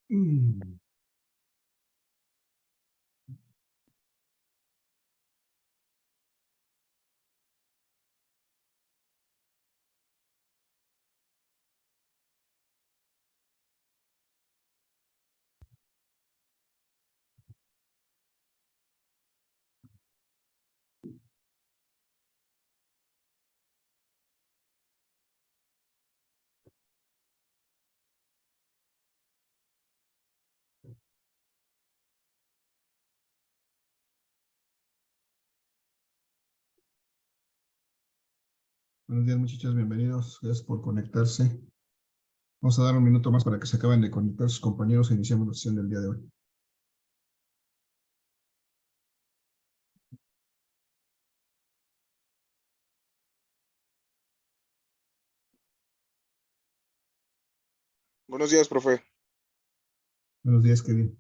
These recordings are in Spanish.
Mm. Buenos días, muchachos, bienvenidos. Gracias por conectarse. Vamos a dar un minuto más para que se acaben de conectar sus compañeros e iniciamos la sesión del día de hoy. Buenos días, profe. Buenos días, Kevin.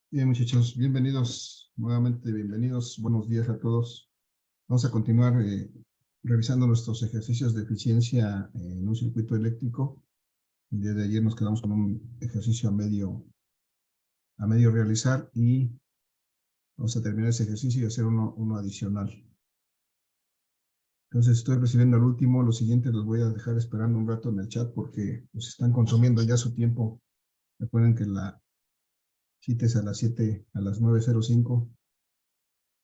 Bien, muchachos, bienvenidos, nuevamente bienvenidos. Buenos días a todos. Vamos a continuar revisando nuestros ejercicios de eficiencia en un circuito eléctrico. El día de ayer nos quedamos con un ejercicio a medio realizar y vamos a terminar ese ejercicio y hacer uno adicional. Entonces estoy recibiendo el último, los siguientes los voy a dejar esperando un rato en el chat porque pues, están consumiendo ya su tiempo. Recuerden que la cita es a las 9:05.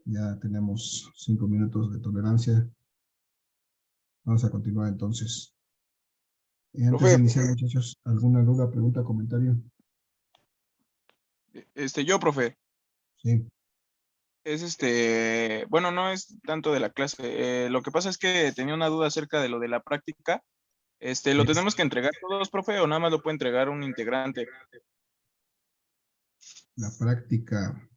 Ya tenemos 5 minutos de tolerancia. Vamos a continuar entonces. Antes de Profe, iniciar, muchachos, ¿alguna duda, pregunta, comentario? profe, Sí. es bueno, no es tanto de la clase. Lo que pasa es que tenía una duda acerca de lo de la práctica. ¿Lo tenemos que entregar todos, profe, o nada más lo puede entregar un integrante? La práctica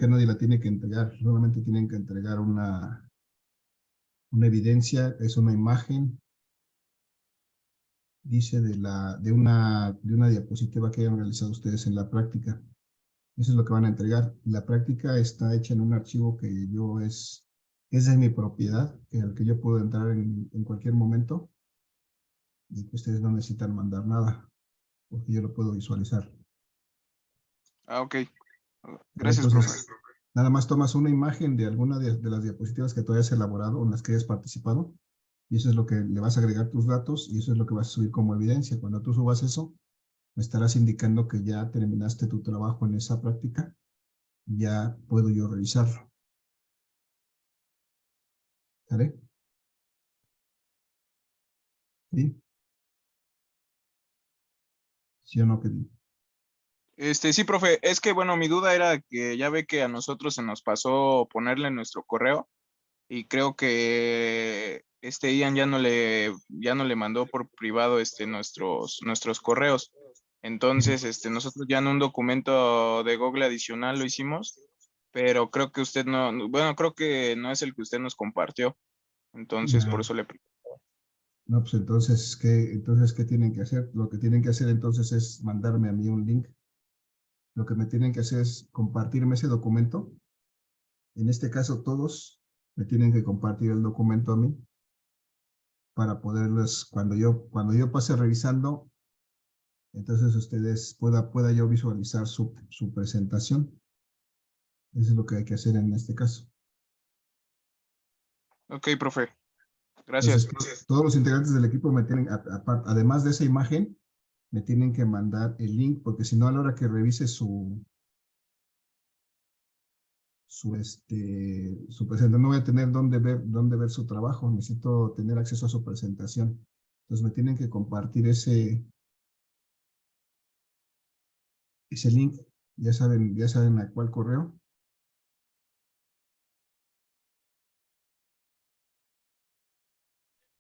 nadie la tiene que entregar, solamente tienen que entregar una evidencia, es una imagen, dice de una diapositiva que hayan realizado ustedes en la práctica. Eso es lo que van a entregar. La práctica está hecha en un archivo que es de mi propiedad, al que yo puedo entrar en cualquier momento y que ustedes no necesitan mandar nada, porque yo lo puedo visualizar. Ah, ok. ¿Vale? Gracias, profe. Entonces, nada más tomas una imagen de alguna de las diapositivas que tú hayas elaborado o en las que hayas participado y eso es lo que le vas a agregar tus datos y eso es lo que vas a subir como evidencia. Cuando tú subas eso, me estarás indicando que ya terminaste tu trabajo en esa práctica, ya puedo yo revisarlo. ¿Vale? ¿Sí? ¿Sí o no, Kevin? Sí, profe, es que, bueno, mi duda era que ya ve que a nosotros se nos pasó ponerle nuestro correo y creo que Ian ya no le mandó por privado nuestros correos. Entonces, nosotros ya en un documento de Google adicional lo hicimos, pero creo que usted bueno, creo que no es el que usted nos compartió. Entonces, por Ya. eso le... No, pues entonces, ¿qué tienen que hacer? Lo que tienen que hacer entonces es mandarme a mí un link. Lo que me tienen que hacer es compartirme ese documento. En este caso, todos me tienen que compartir el documento a mí para poderles, cuando yo pase revisando, entonces ustedes pueda yo visualizar su presentación. Eso es lo que hay que hacer en este caso. Ok, profe. Entonces, Gracias. todos los integrantes del equipo me tienen, además de esa imagen, me tienen que mandar el link, porque si no, a la hora que revise su presentación, no voy a tener dónde ver su trabajo. Necesito tener acceso a su presentación. Entonces, me tienen que compartir ese link. Ya saben a cuál correo.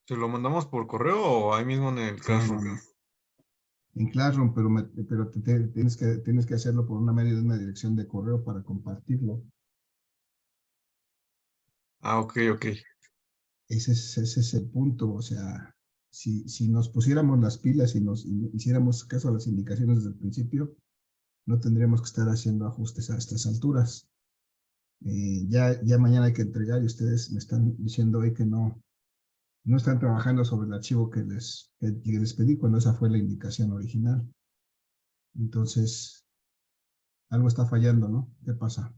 ¿Se lo mandamos por correo o ahí mismo en el Classroom? No. En Classroom, pero tienes que hacerlo por una medio de una dirección de correo para compartirlo. Ah, ok. Ese es el punto. O sea, si nos pusiéramos las pilas y nos hiciéramos caso a las indicaciones desde el principio, no tendríamos que estar haciendo ajustes a estas alturas. Ya mañana hay que entregar y ustedes me están diciendo hoy que no están trabajando sobre el archivo que les pedí cuando esa fue la indicación original. Entonces, algo está fallando, ¿no? ¿Qué pasa?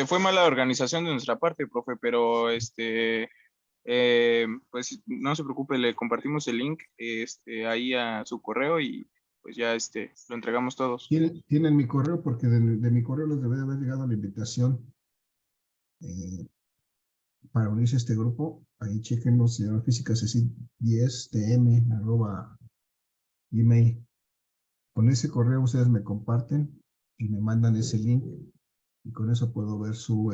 Fue mala organización de nuestra parte, profe, pero pues no se preocupe, le compartimos el link ahí a su correo y pues ya lo entregamos todos. Tienen mi correo porque de mi correo les debe de haber llegado la invitación para unirse a este grupo. Ahí chequenlo, se llama Física Ceci 10 tm @gmail. Con ese correo ustedes me comparten y me mandan ese link y con eso puedo ver su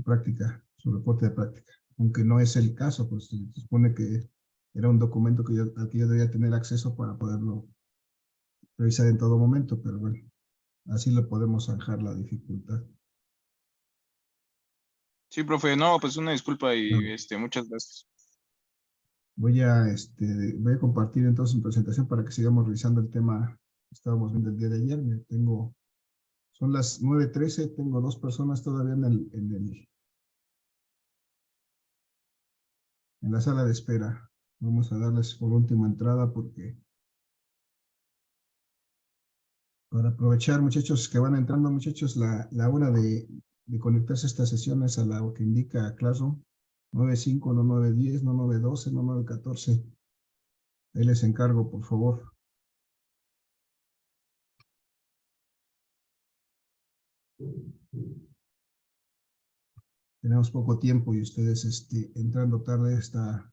práctica, su reporte de práctica. Aunque no es el caso, pues se supone que era un documento al que yo debía tener acceso para poderlo revisar en todo momento, pero bueno, así le podemos zanjar la dificultad. Sí, profe, no, pues una disculpa y No. muchas gracias. Voy a compartir entonces mi presentación para que sigamos revisando el tema que estábamos viendo el día de ayer. Son las 9:13, tengo 2 personas todavía en la sala de espera. Vamos a darles por última entrada porque para aprovechar, muchachos que van entrando, muchachos, la hora de conectarse a estas sesiones a la que indica Classroom, 9:05, no 9:10, no 9:12, no 9:14. Ahí les encargo, por favor. Tenemos poco tiempo y ustedes entrando tarde está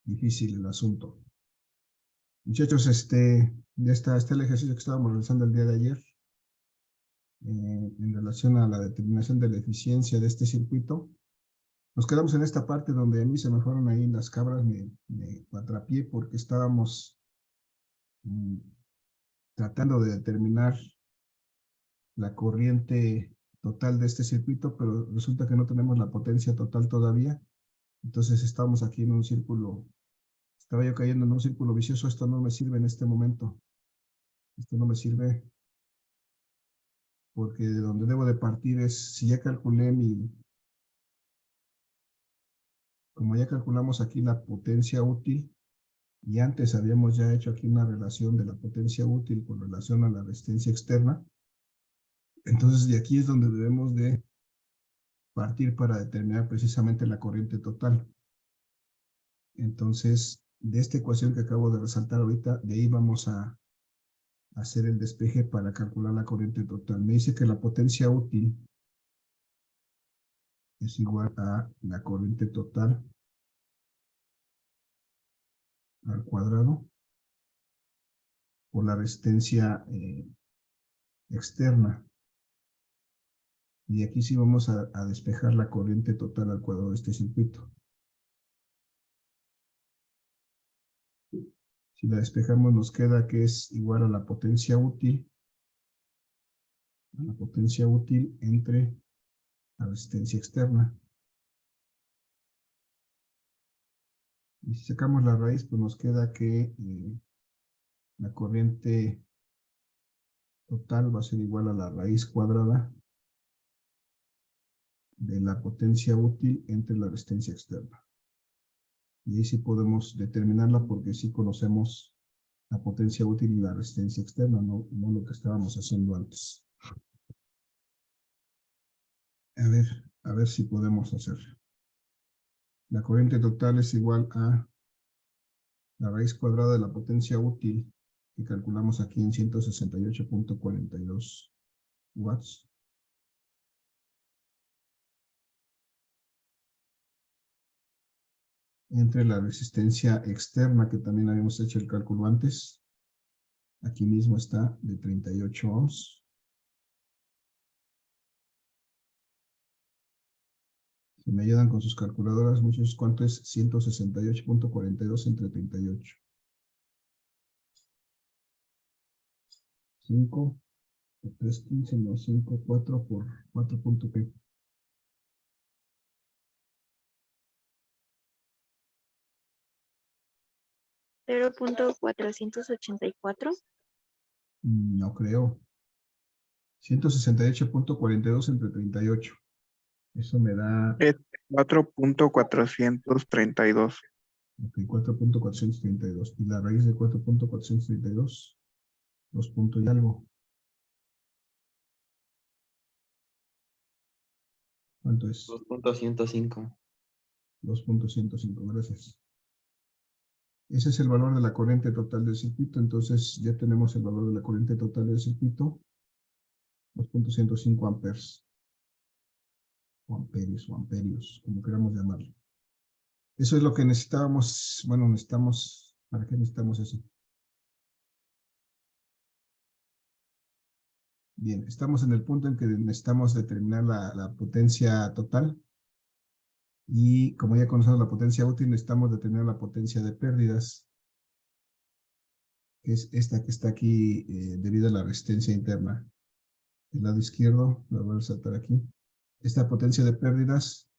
difícil el asunto. Muchachos, ya está el ejercicio que estábamos realizando el día de ayer en relación a la determinación de la eficiencia de este circuito. Nos quedamos en esta parte donde a mí se me fueron ahí las cabras, me atrapié porque estábamos tratando de determinar la corriente total de este circuito, pero resulta que no tenemos la potencia total todavía. Entonces estamos aquí en un círculo, estaba yo cayendo en un círculo vicioso. Esto no me sirve en este momento. Esto no me sirve porque de donde debo de partir es, si ya calculé como ya calculamos aquí la potencia útil, y antes habíamos ya hecho aquí una relación de la potencia útil con relación a la resistencia externa, entonces de aquí es donde debemos de partir para determinar precisamente la corriente total. Entonces, de esta ecuación que acabo de resaltar ahorita, de ahí vamos a hacer el despeje para calcular la corriente total. Me dice que la potencia útil es igual a la corriente total al cuadrado por la resistencia externa. Y aquí sí vamos a despejar la corriente total al cuadrado de este circuito. Si la despejamos nos queda que es igual a la potencia útil. A la potencia útil entre la resistencia externa. Y si sacamos la raíz, pues nos queda que la corriente total va a ser igual a la raíz cuadrada de la potencia útil entre la resistencia externa. Y ahí sí podemos determinarla porque sí conocemos la potencia útil y la resistencia externa, no lo que estábamos haciendo antes. A ver si podemos hacer. La corriente total es igual a la raíz cuadrada de la potencia útil que calculamos aquí en 168.42 watts. Entre la resistencia externa, que también habíamos hecho el cálculo antes. Aquí mismo está de 38 ohms. Si me ayudan con sus calculadoras, muchos, ¿cuánto es 168.42 entre 38? 5 por 3, 15, no, 5, 4 por 4 punto ¿qué? ¿0.484? No creo. 168.42 entre 38. Eso me da... Es 4.432. Ok, 4.432. Y la raíz de 4.432, 2 puntos y algo. ¿Cuánto es? 2.105. 2.105, gracias. Ese es el valor de la corriente total del circuito, entonces ya tenemos el valor de la corriente total del circuito. 2.105 amperes. O amperios, como queramos llamarlo. Eso es lo que necesitábamos, bueno, necesitamos, ¿para qué necesitamos eso? Bien, estamos en el punto en que necesitamos determinar la potencia total. Y como ya conocemos la potencia útil, necesitamos determinar la potencia de pérdidas, que es esta que está aquí debido a la resistencia interna. Del lado izquierdo, la voy a resaltar aquí. Esta potencia de pérdidas,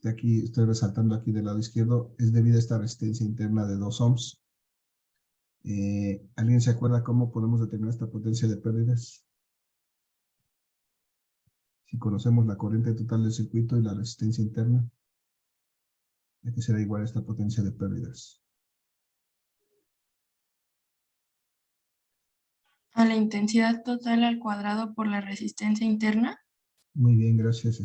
aquí, estoy resaltando aquí del lado izquierdo, es debido a esta resistencia interna de 2 ohms. ¿Alguien se acuerda cómo podemos determinar esta potencia de pérdidas? Si conocemos la corriente total del circuito y la resistencia interna, ¿a qué será igual a esta potencia de pérdidas? A la intensidad total al cuadrado por la resistencia interna. Muy bien, gracias.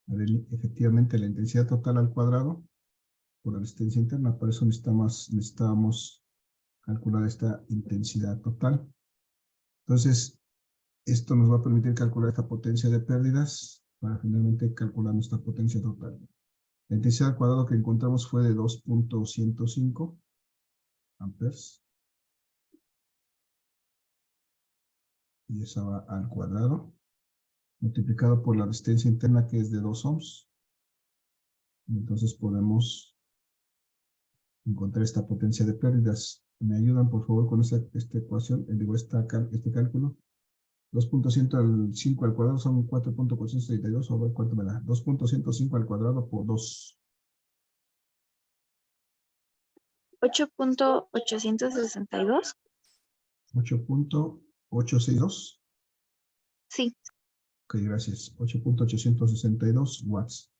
Efectivamente, la intensidad total al cuadrado por la resistencia interna. Por eso necesitábamos calcular esta intensidad total. Entonces, esto nos va a permitir calcular esta potencia de pérdidas para finalmente calcular nuestra potencia total. La intensidad al cuadrado que encontramos fue de 2.105 amperes. Y esa va al cuadrado, multiplicado por la resistencia interna que es de 2 ohms. Entonces podemos encontrar esta potencia de pérdidas. ¿Me ayudan por favor con esta ecuación? Digo, este cálculo. 2.105 al cuadrado son 4.432, o ¿cuánto me da? 2.105 al cuadrado por 2. 8.862. 8.862. Sí. Ok, gracias. 8.862 watts.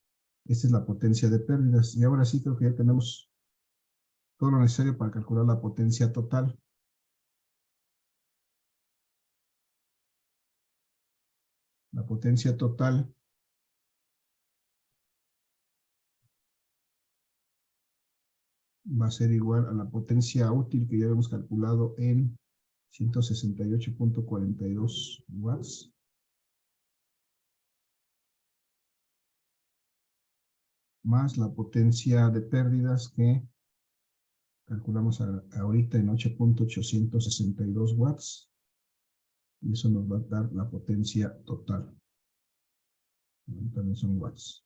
Esta es la potencia de pérdidas. Y ahora sí creo que ya tenemos todo lo necesario para calcular la potencia total. La potencia total va a ser igual a la potencia útil que ya habíamos calculado en 168.42 watts. Más la potencia de pérdidas que calculamos ahorita en 8.862 watts. Y eso nos va a dar la potencia total. También son watts.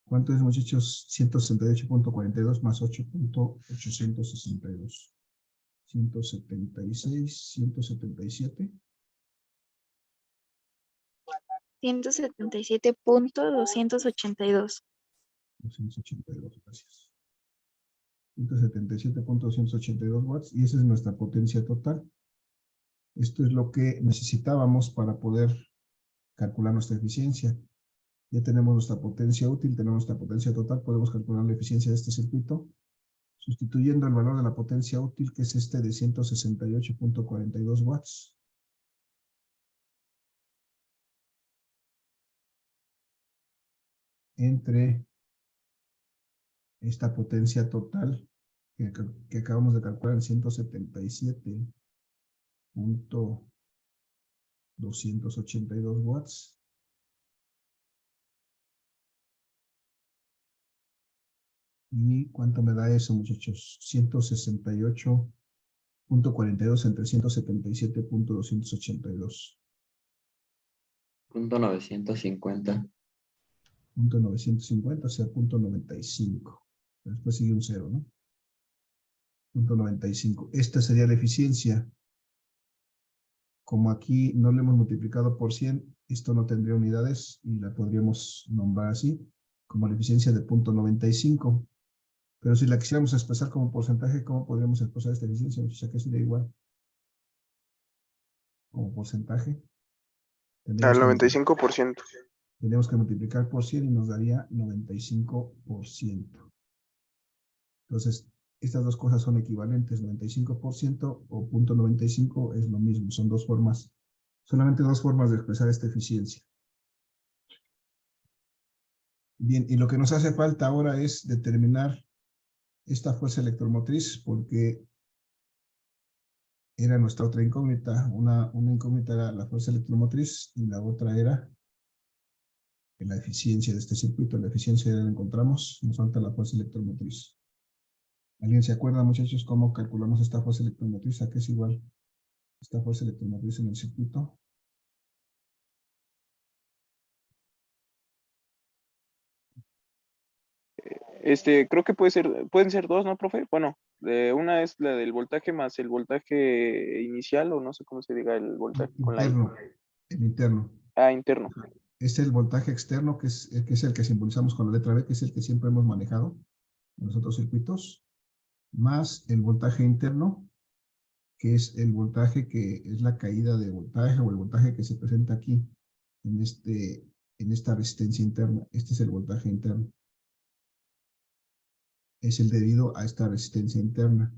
¿Cuánto es, muchachos? 168.42 más 8.862. 176, 177. 177.282. 282, gracias. 177.282 watts. Y esa es nuestra potencia total. Esto es lo que necesitábamos para poder calcular nuestra eficiencia. Ya tenemos nuestra potencia útil, tenemos nuestra potencia total, podemos calcular la eficiencia de este circuito, sustituyendo el valor de la potencia útil, que es este de 168.42 watts. Entre esta potencia total que acabamos de calcular en 177.282 watts. ¿Y cuánto me da eso, muchachos? 168.42 entre 177.282. Punto 950. Punto 950, o sea, punto 95. Después sigue un 0, ¿no? Punto 95. Esta sería la eficiencia. Como aquí no le hemos multiplicado por 100, esto no tendría unidades y la podríamos nombrar así, como la eficiencia de punto 95. Pero si la quisiéramos expresar como porcentaje, ¿cómo podríamos expresar esta eficiencia? O sea, que sería igual. Como porcentaje. Al 95%. Tendríamos que multiplicar por 100 y nos daría 95%. Entonces, estas dos cosas son equivalentes. 95% o punto 95 es lo mismo. Son dos formas, solamente dos formas de expresar esta eficiencia. Bien, y lo que nos hace falta ahora es determinar esta fuerza electromotriz, porque era nuestra otra incógnita. Una incógnita era la fuerza electromotriz y la otra era la eficiencia de este circuito. La eficiencia ya la encontramos, nos falta la fuerza electromotriz. ¿Alguien se acuerda, muchachos, cómo calculamos esta fuerza electromotriz? ¿A qué es igual esta fuerza electromotriz en el circuito? Creo que pueden ser dos, ¿no, profe? Bueno, una es la del voltaje más el voltaje inicial, o no sé cómo se diga el voltaje con la I. Interno, el interno. Interno. Es el voltaje externo, que es el que simbolizamos con la letra B, que es el que siempre hemos manejado en los otros circuitos, más el voltaje interno, que es el voltaje que es la caída de voltaje o el voltaje que se presenta aquí en esta resistencia interna. Este es el voltaje interno. Es el debido a esta resistencia interna.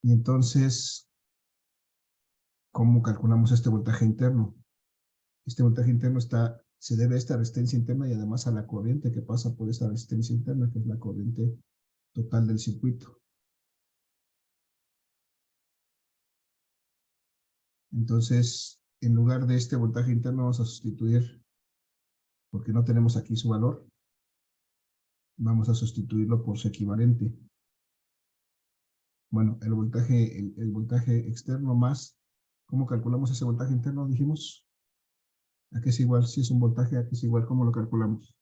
Y entonces, ¿cómo calculamos este voltaje interno? Este voltaje interno se debe a esta resistencia interna y además a la corriente que pasa por esta resistencia interna, que es la corriente total del circuito. Entonces, en lugar de este voltaje interno vamos a sustituir, porque no tenemos aquí su valor, vamos a sustituirlo por su equivalente. Bueno, el voltaje externo más, ¿cómo calculamos ese voltaje interno? Dijimos, ¿a qué es igual? Si es un voltaje, ¿a qué es igual? ¿Cómo lo calculamos?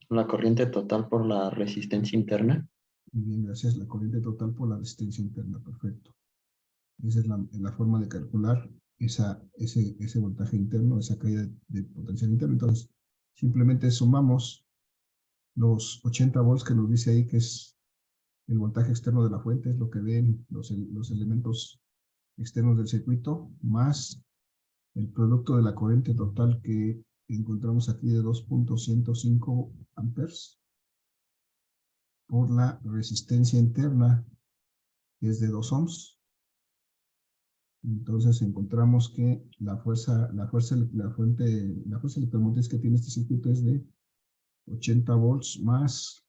La corriente total por la resistencia interna. Muy bien, gracias. La corriente total por la resistencia interna, perfecto. Esa es la forma de calcular ese voltaje interno, esa caída de potencial interno. Entonces, simplemente sumamos los 80 volts que nos dice ahí, que es el voltaje externo de la fuente, es lo que ven los elementos externos del circuito, más el producto de la corriente total que encontramos aquí de 2.105 amperes por la resistencia interna, que es de 2 ohms. Entonces encontramos que la fuerza electromotriz que tiene este circuito es de 80 volts más,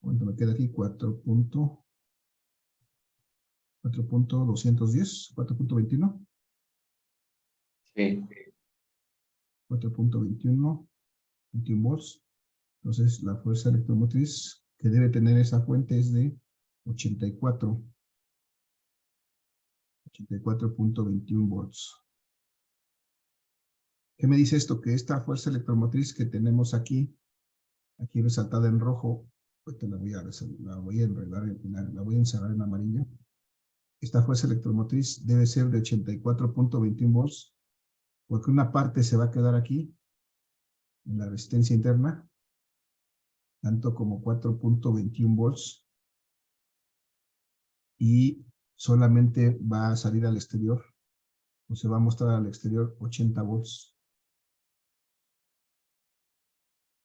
¿cuánto me queda aquí? 4.210, 4.21. Sí. 4.21, 21 volts. Entonces la fuerza electromotriz que debe tener esa fuente es de 84.21 volts. ¿Qué me dice esto? Que esta fuerza electromotriz que tenemos aquí resaltada en rojo, ahorita la voy a enredar, la voy a encerrar en amarillo. Esta fuerza electromotriz debe ser de 84.21 volts, porque una parte se va a quedar aquí, en la resistencia interna, tanto como 4.21 volts, y solamente va a salir al exterior, o se va a mostrar al exterior 80 volts.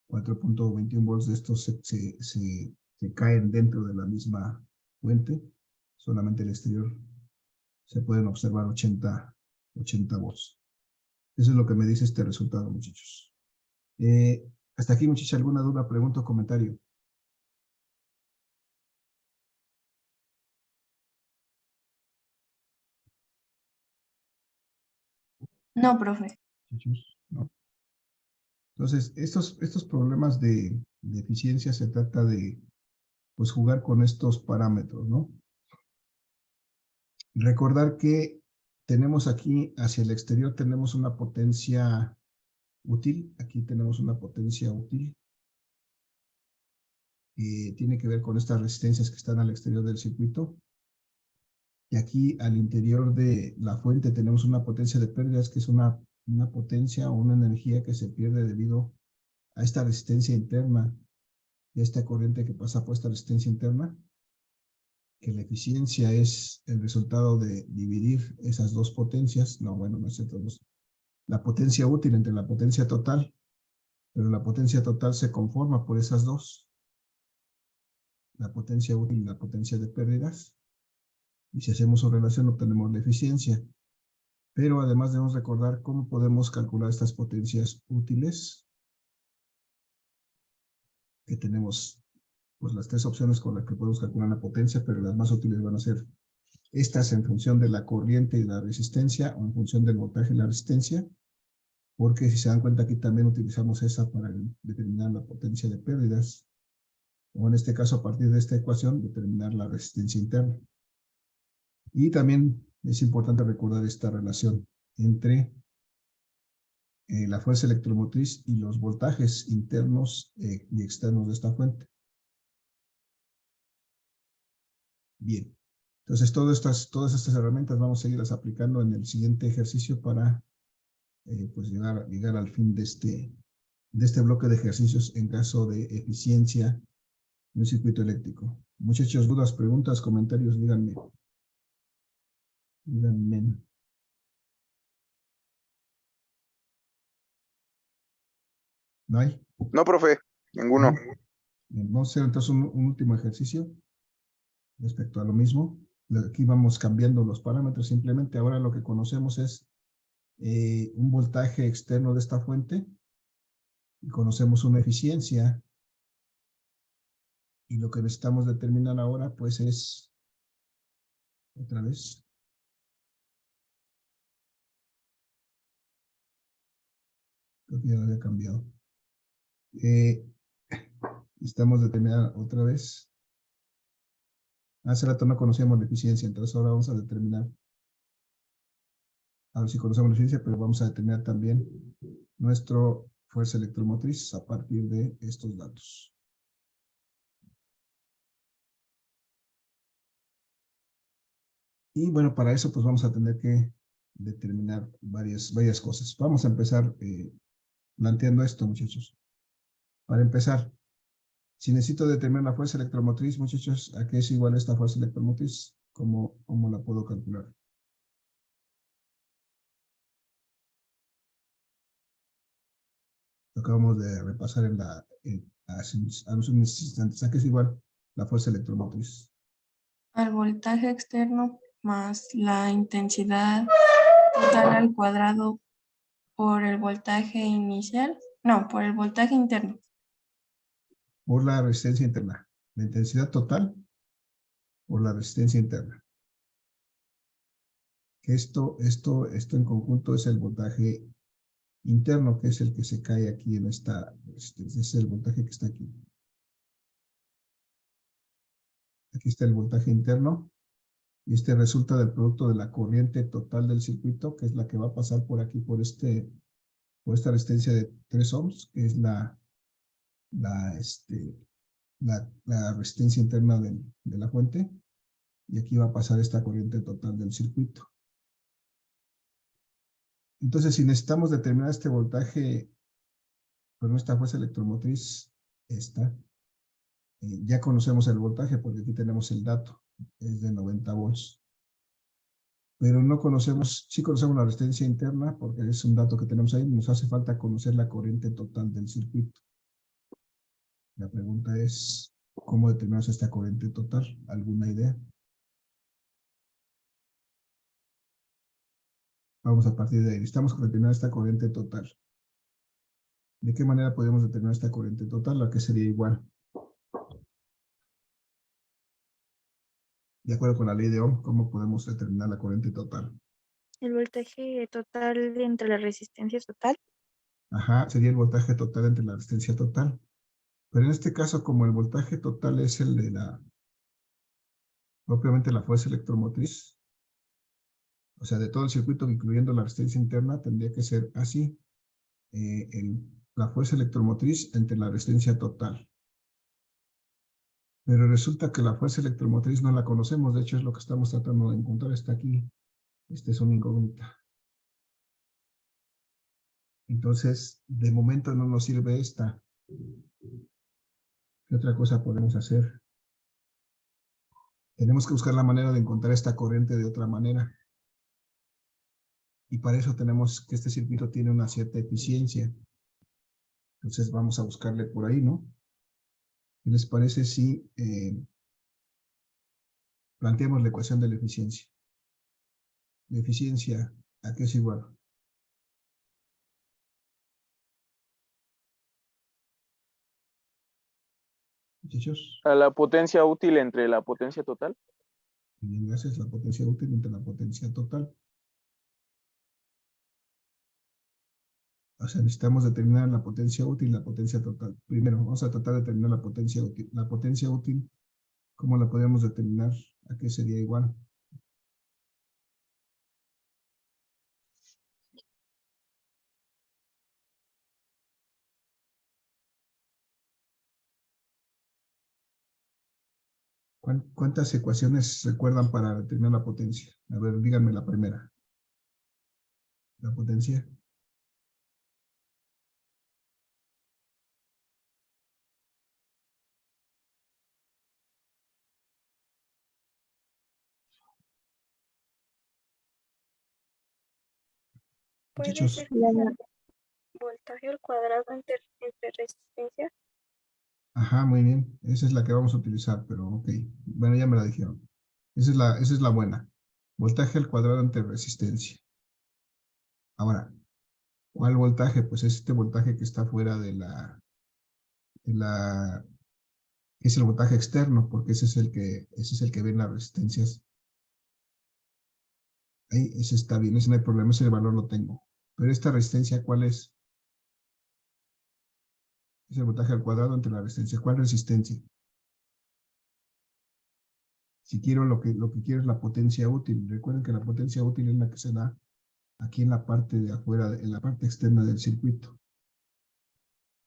4.21 volts de estos se caen dentro de la misma fuente, solamente el exterior se pueden observar 80 volts. Eso es lo que me dice este resultado, muchachos. Hasta aquí, muchachos, ¿alguna duda, pregunta o comentario? No, profe. Muchachos, no. Entonces, estos problemas de eficiencia se trata de pues jugar con estos parámetros, ¿no? Recordar que tenemos aquí hacia el exterior tenemos una potencia útil, aquí tenemos una potencia útil que tiene que ver con estas resistencias que están al exterior del circuito. Y aquí al interior de la fuente tenemos una potencia de pérdidas que es una potencia o una energía que se pierde debido a esta resistencia interna, de esta corriente que pasa por esta resistencia interna, que la eficiencia es el resultado de dividir esas dos potencias, no, bueno, no es cierto, la potencia útil entre la potencia total, pero la potencia total se conforma por esas dos, la potencia útil y la potencia de pérdidas, y si hacemos su relación obtenemos la eficiencia. Pero además debemos recordar cómo podemos calcular estas potencias útiles, que tenemos pues las tres opciones con las que podemos calcular la potencia, pero las más útiles van a ser estas en función de la corriente y la resistencia, o en función del voltaje y la resistencia, porque si se dan cuenta aquí también utilizamos esa para determinar la potencia de pérdidas, o en este caso a partir de esta ecuación determinar la resistencia interna. Y también es importante recordar esta relación entre la fuerza electromotriz y los voltajes internos y externos de esta fuente. Bien, entonces todas estas herramientas vamos a seguirlas aplicando en el siguiente ejercicio para pues llegar al fin de este bloque de ejercicios en caso de eficiencia de un circuito eléctrico. Muchachos, dudas, preguntas, comentarios, díganme. Díganme. ¿No hay? No, profe, ninguno. Bien, vamos a hacer entonces un último ejercicio respecto a lo mismo. Aquí vamos cambiando los parámetros. Simplemente ahora lo que conocemos es un voltaje externo de esta fuente y conocemos una eficiencia. Y lo que necesitamos determinar ahora pues es, otra vez, creo que ya lo había cambiado. Necesitamos determinar otra vez. Hace rato no conocíamos la eficiencia, entonces ahora vamos a determinar. A ver si conocemos la eficiencia, pero vamos a determinar también nuestra fuerza electromotriz a partir de estos datos. Y bueno, para eso pues vamos a tener que determinar varias cosas. Vamos a empezar planteando esto, muchachos. Para empezar, si necesito determinar la fuerza electromotriz, muchachos, ¿a qué es igual esta fuerza electromotriz? ¿Cómo la puedo calcular? Lo acabamos de repasar hace unos instantes. ¿A qué es igual la fuerza electromotriz? Al voltaje externo más la intensidad total al cuadrado por el voltaje inicial. No, por el voltaje interno. Por la resistencia interna. La intensidad total por la resistencia interna. Esto en conjunto es el voltaje interno, que es el que se cae aquí en esta resistencia. Es el voltaje que está aquí. Aquí está el voltaje interno. Y este resulta del producto de la corriente total del circuito, que es la que va a pasar por aquí, por esta resistencia de 3 ohms, que es la resistencia interna de la fuente. Y aquí va a pasar esta corriente total del circuito. Entonces, si necesitamos determinar este voltaje con esta fuerza electromotriz, ya conocemos el voltaje porque aquí tenemos el dato, es de 90 volts. Pero no conocemos, sí conocemos la resistencia interna porque es un dato que tenemos ahí, nos hace falta conocer la corriente total del circuito. La pregunta es, ¿cómo determinamos esta corriente total? ¿Alguna idea? Vamos a partir de ahí. Necesitamos determinar esta corriente total. ¿De qué manera podemos determinar esta corriente total? ¿A qué sería igual? De acuerdo con la ley de Ohm, ¿cómo podemos determinar la corriente total? El voltaje total entre la resistencia total. Ajá, sería el voltaje total entre la resistencia total. Pero en este caso, como el voltaje total es el de propiamente la fuerza electromotriz, o sea, de todo el circuito, incluyendo la resistencia interna, tendría que ser así. La fuerza electromotriz entre la resistencia total. Pero resulta que la fuerza electromotriz no la conocemos, de hecho es lo que estamos tratando de encontrar, está aquí. Esta es una incógnita. Entonces, de momento no nos sirve esta. ¿Qué otra cosa podemos hacer? Tenemos que buscar la manera de encontrar esta corriente de otra manera. Y para eso tenemos que este circuito tiene una cierta eficiencia. Entonces vamos a buscarle por ahí, ¿no? ¿Qué les parece si planteamos la ecuación de la eficiencia? La eficiencia, ¿a qué es igual? Muchachos, A la potencia útil entre la potencia total. bien, gracias. La potencia útil entre la potencia total. O sea, necesitamos determinar la potencia útil y la potencia total. Primero, vamos a tratar de determinar la potencia útil. La potencia útil, ¿cómo la podemos determinar? ¿A qué sería igual? ¿Cuántas ecuaciones recuerdan para determinar la potencia? A ver, díganme la primera. La potencia. Puede Muchachos. ser voltaje al cuadrado entre resistencia. Ajá, muy bien. Esa es la que vamos a utilizar, pero ok. Bueno, ya me la dijeron. Esa es la buena. Voltaje al cuadrado entre resistencia. Ahora, ¿cuál voltaje? Pues es este voltaje que está fuera es el voltaje externo, porque ese es el que ven las resistencias. Ahí, ese está bien, ese no hay problema, ese valor lo tengo. Pero esta resistencia, ¿cuál es? Es el voltaje al cuadrado entre la resistencia. ¿Cuál resistencia? Si quiero, lo que quiero es la potencia útil. Recuerden que la potencia útil es la que se da aquí en la parte de afuera, en la parte externa del circuito.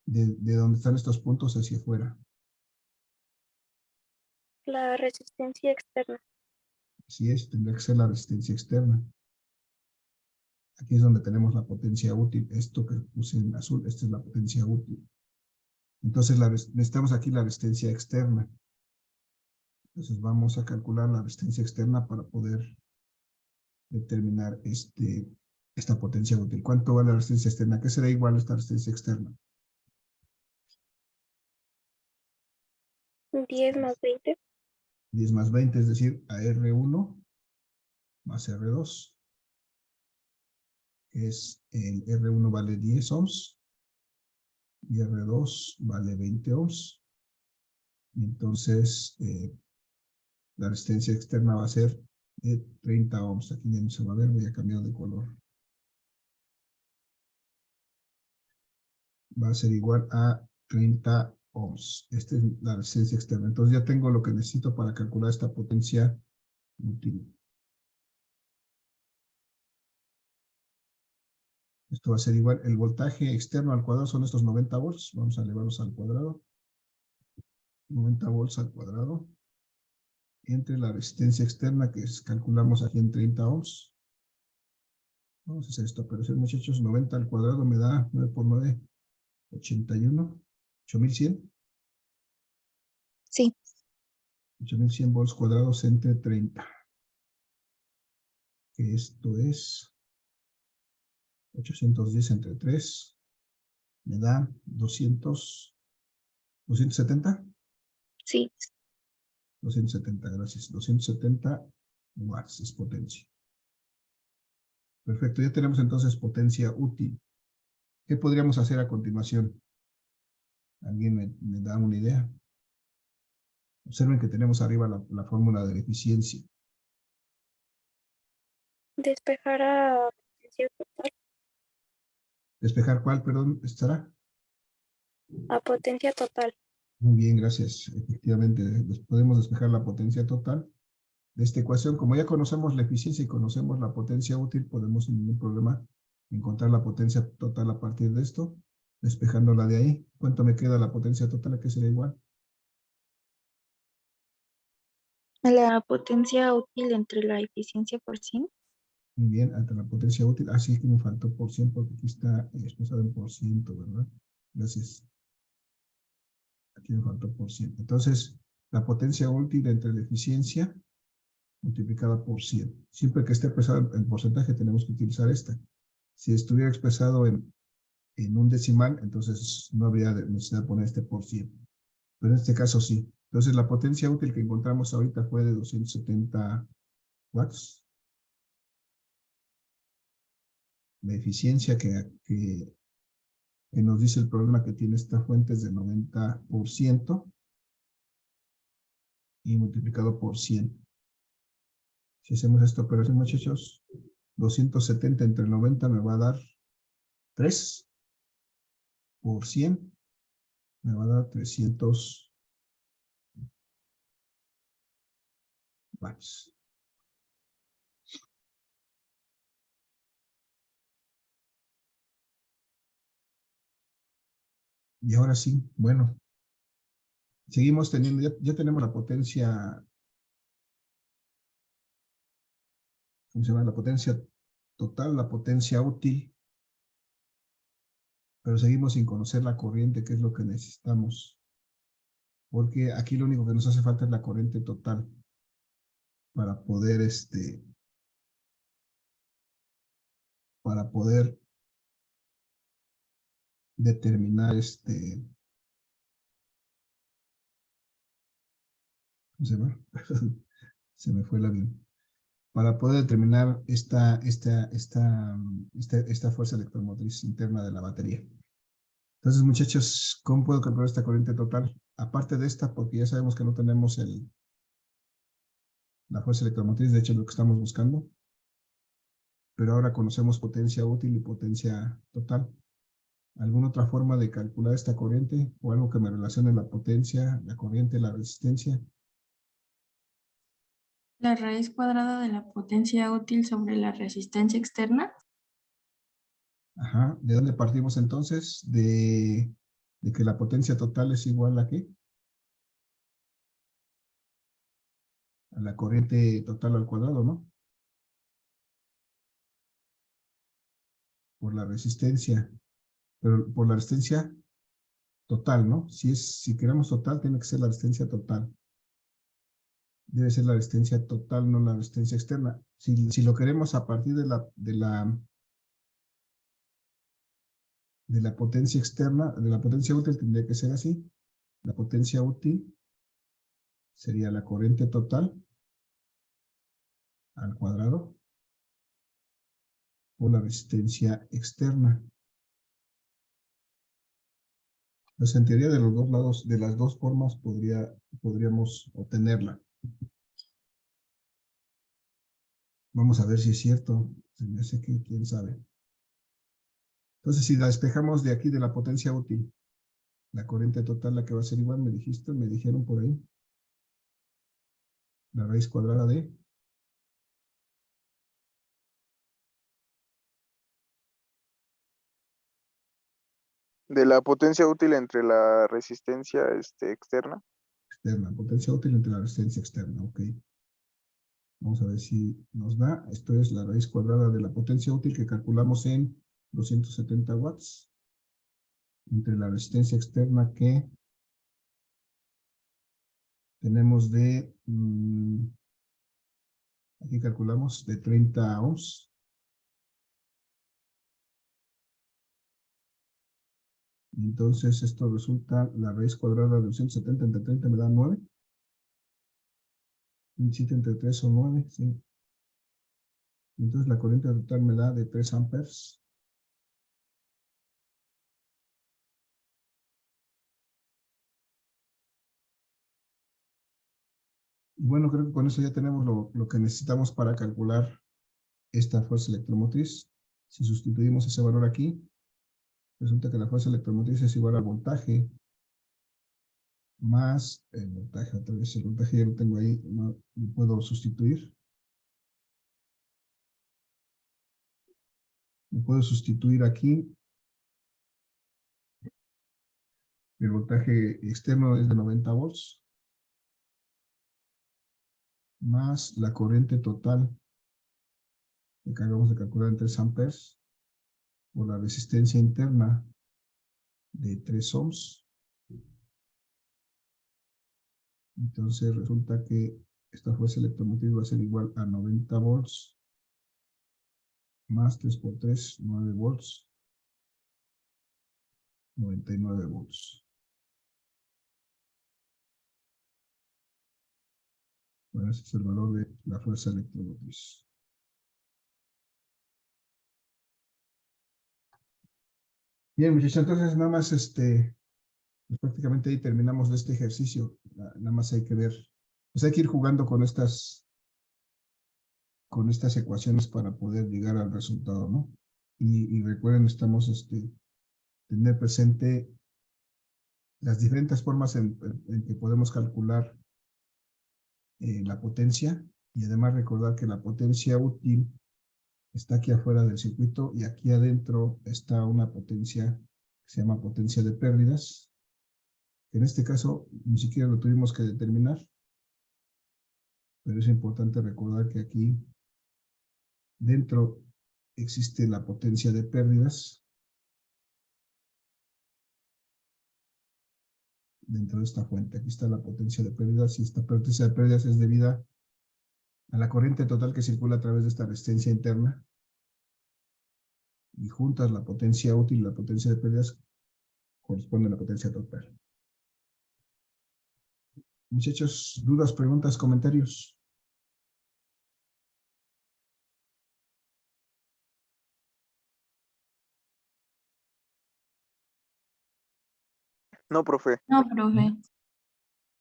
De donde están estos puntos hacia afuera. La resistencia externa. Así es, tendría que ser la resistencia externa. Aquí es donde tenemos la potencia útil. Esto que puse en azul, esta es la potencia útil. Entonces necesitamos aquí la resistencia externa. Entonces vamos a calcular la resistencia externa para poder determinar esta potencia útil. ¿Cuánto vale la resistencia externa? ¿Qué será igual a esta resistencia externa? 10 más 20. 10 más 20, es decir, a R1 más R2. Que es el R1 vale 10 ohms y R2 vale 20 ohms. Entonces, la resistencia externa va a ser de 30 ohms. Aquí ya no se va a ver, voy a cambiar de color. Va a ser igual a 30 ohms. Esta es la resistencia externa. Entonces ya tengo lo que necesito para calcular esta potencia útil. Esto va a ser igual. El voltaje externo al cuadrado son estos 90 volts. Vamos a elevarlos al cuadrado. 90 volts al cuadrado. Entre la resistencia externa que calculamos aquí en 30 ohms. Vamos a hacer esta operación, muchachos. 90 al cuadrado me da 9 por 9, 81. 8100. Sí. 8100 volts cuadrados entre 30. Que esto es 810 entre 3. Me da 270. Sí. 270, gracias. 270 watts es potencia. Perfecto, ya tenemos entonces potencia útil. ¿Qué podríamos hacer a continuación? ¿Alguien me da una idea? Observen que tenemos arriba la fórmula de eficiencia. Despejar a potencia total. ¿Despejar cuál, perdón, estará? A potencia total. Muy bien, gracias. Efectivamente, podemos despejar la potencia total de esta ecuación. Como ya conocemos la eficiencia y conocemos la potencia útil, podemos sin ningún problema encontrar la potencia total a partir de esto, despejándola de ahí. ¿Cuánto me queda la potencia total? ¿A qué será igual? La potencia útil entre la eficiencia por 100. Muy bien, ante la potencia útil. Así es que me faltó por 100 porque aquí está expresado en por ciento, ¿verdad? Gracias. Aquí me faltó por 100. Entonces, la potencia útil entre la eficiencia multiplicada por 100. Siempre que esté expresado en porcentaje tenemos que utilizar esta. Si estuviera expresado en un decimal, entonces no habría necesidad de poner este por 100. Pero en este caso sí. Entonces la potencia útil que encontramos ahorita fue de 270 watts. La eficiencia que nos dice el problema que tiene esta fuente es de 90% y multiplicado por 100. Si hacemos esta operación, muchachos, 270 entre 90 me va a dar 3 por 100. Me va a dar 300 watts. Y ahora sí, bueno, seguimos teniendo, ya tenemos la potencia, ¿cómo se llama? La potencia total, la potencia útil, pero seguimos sin conocer la corriente, que es lo que necesitamos. Porque aquí lo único que nos hace falta es la corriente total para poder, determinar, ¿cómo se llama? Se me fue el avión. Para poder determinar esta fuerza electromotriz interna de la batería. Entonces, muchachos, ¿cómo puedo calcular esta corriente total? Aparte de esta, porque ya sabemos que no tenemos la fuerza electromotriz, de hecho es lo que estamos buscando. Pero ahora conocemos potencia útil y potencia total. ¿Alguna otra forma de calcular esta corriente? ¿O algo que me relacione la potencia, la corriente, la resistencia? La raíz cuadrada de la potencia útil sobre la resistencia externa. Ajá. ¿De dónde partimos entonces? De que la potencia total es igual a ¿qué? A la corriente total al cuadrado, ¿no? Por la resistencia. Pero por la resistencia total, ¿no? Si queremos total, tiene que ser la resistencia total. Debe ser la resistencia total, no la resistencia externa. Si lo queremos a partir de la potencia externa, de la potencia útil, tendría que ser así. La potencia útil sería la corriente total al cuadrado por la resistencia externa. Pues en teoría de los dos lados, de las dos formas podríamos obtenerla. Vamos a ver si es cierto. Se me hace que quién sabe. Entonces, si la despejamos de aquí de la potencia útil, La corriente total, la que va a ser igual, me dijeron por ahí. La raíz cuadrada de De la potencia útil entre la resistencia externa. externa, potencia útil entre la resistencia externa, ok. Vamos a ver si nos da. Esto es la raíz cuadrada de la potencia útil que calculamos en 270 watts entre la resistencia externa que tenemos de, aquí calculamos de 30 ohms. Entonces esto resulta, la raíz cuadrada de 270 entre 30 me da 9. 27 entre 3 son 9, sí. Entonces la corriente total me da de 3 amperes. Y bueno, creo que con eso ya tenemos lo que necesitamos para calcular esta fuerza electromotriz. Si sustituimos ese valor aquí, resulta que la fuerza electromotriz es igual al voltaje más el voltaje. Otra vez el voltaje ya lo tengo ahí, no lo puedo sustituir. Lo puedo sustituir aquí. El voltaje externo es de 90 volts. Más la corriente total que acabamos de calcular en 3 amperes por la resistencia interna de 3 ohms. Entonces resulta que esta fuerza electromotriz va a ser igual a 90 volts más 3 por 3, 9 volts, 99 volts. Bueno, ese es el valor de la fuerza electromotriz. Bien, muchachos, entonces nada más pues prácticamente ahí terminamos de este ejercicio. Nada más hay que ver, pues hay que ir jugando con estas ecuaciones para poder llegar al resultado, ¿no? Y recuerden, estamos tener presente las diferentes formas en que podemos calcular la potencia, y además recordar que la potencia útil está aquí afuera del circuito y aquí adentro está una potencia que se llama potencia de pérdidas, que en este caso ni siquiera lo tuvimos que determinar, pero es importante recordar que aquí dentro existe la potencia de pérdidas dentro de esta fuente. Aquí está la potencia de pérdidas y esta potencia de pérdidas es debida a la corriente total que circula a través de esta resistencia interna, y juntas la potencia útil y la potencia de pérdidas corresponde a la potencia total. Muchachos, dudas, preguntas, comentarios. No, profe. No, profe.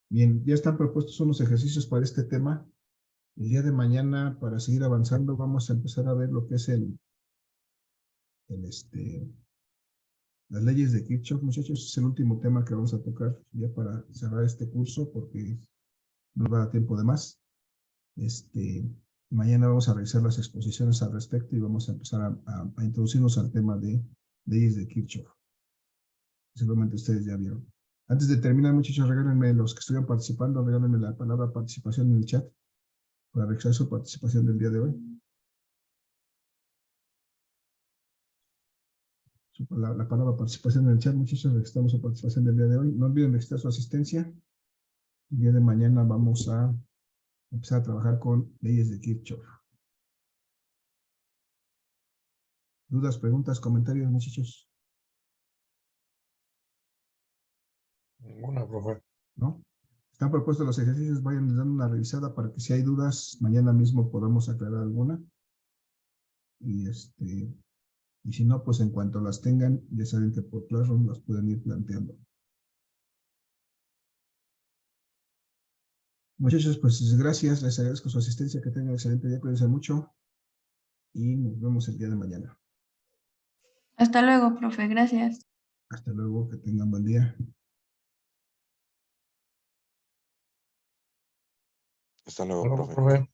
Bien, ya están propuestos unos ejercicios para este tema. El día de mañana, para seguir avanzando, vamos a empezar a ver lo que es las leyes de Kirchhoff, muchachos. Es el último tema que vamos a tocar ya para cerrar este curso, porque nos va a dar tiempo de más. Mañana vamos a revisar las exposiciones al respecto y vamos a empezar a introducirnos al tema de leyes de Kirchhoff. Seguramente ustedes ya vieron. Antes de terminar, muchachos, regálenme, los que estuvieron participando, regálenme la palabra participación en el chat para revisar su participación del día de hoy. La palabra participación en el chat, muchachos, registramos su participación del día de hoy. No olviden registrar su asistencia. El día de mañana vamos a empezar a trabajar con leyes de Kirchhoff. ¿Dudas, preguntas, comentarios, muchachos? Ninguna, profe. ¿No? Están propuestos los ejercicios, vayan dando una revisada para que si hay dudas, mañana mismo podamos aclarar alguna. Y si no, pues en cuanto las tengan, ya saben que por Classroom las pueden ir planteando. Muchachos, pues gracias, les agradezco su asistencia, que tengan un excelente día, cuídense mucho y nos vemos el día de mañana. Hasta luego, profe. Gracias. Hasta luego, que tengan buen día. Hasta luego, Hasta luego, profe. profe.